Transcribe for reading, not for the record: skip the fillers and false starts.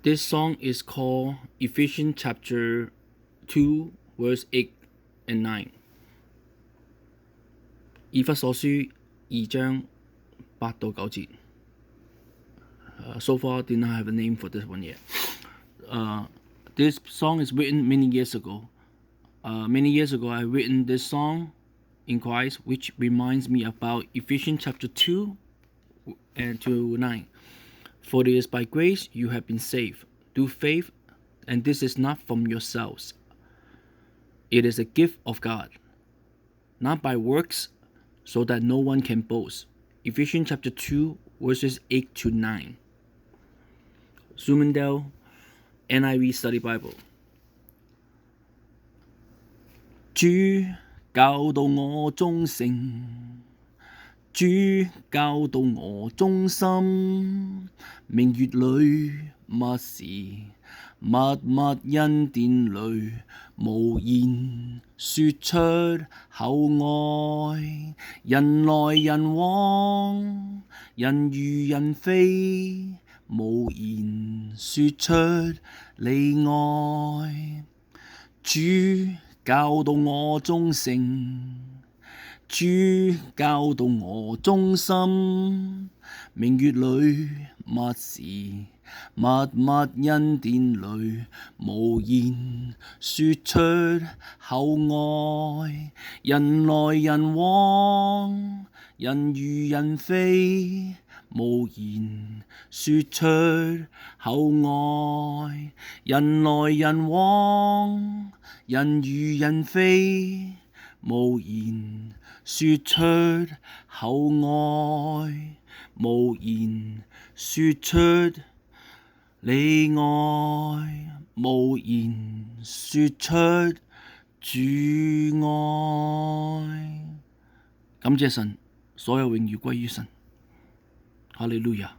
This song is called Ephesians chapter 2 verse 8 and 9。以弗所書2章8到9節。So far, did not have a name for this one yet. This song is written many years ago. Many years ago, I written this song in Christ, which reminds me about Ephesians chapter 2 and to 9. For it is by grace you have been saved, through faith, and this is not from yourselves. It is a gift of God, not by works, so that no one can boast. Ephesians chapter 2, verses 8 to 9. Sumendale NIV Study Bible。 主教導我忠誠，主教導我忠心，明月裏默時，默默恩典裏，無言說出厚愛，人來人往，人如人非，無言說出離愛。主教導我忠誠，主教導我忠心，明月裏默時，默默恩典裏，無言說出厚愛，人來人往，人如人非，無言說出厚愛，人來人往，人如人非，無言說出厚愛，無言說出離愛，無言說出主愛。感謝神，所有榮譽歸於神。哈利路亞。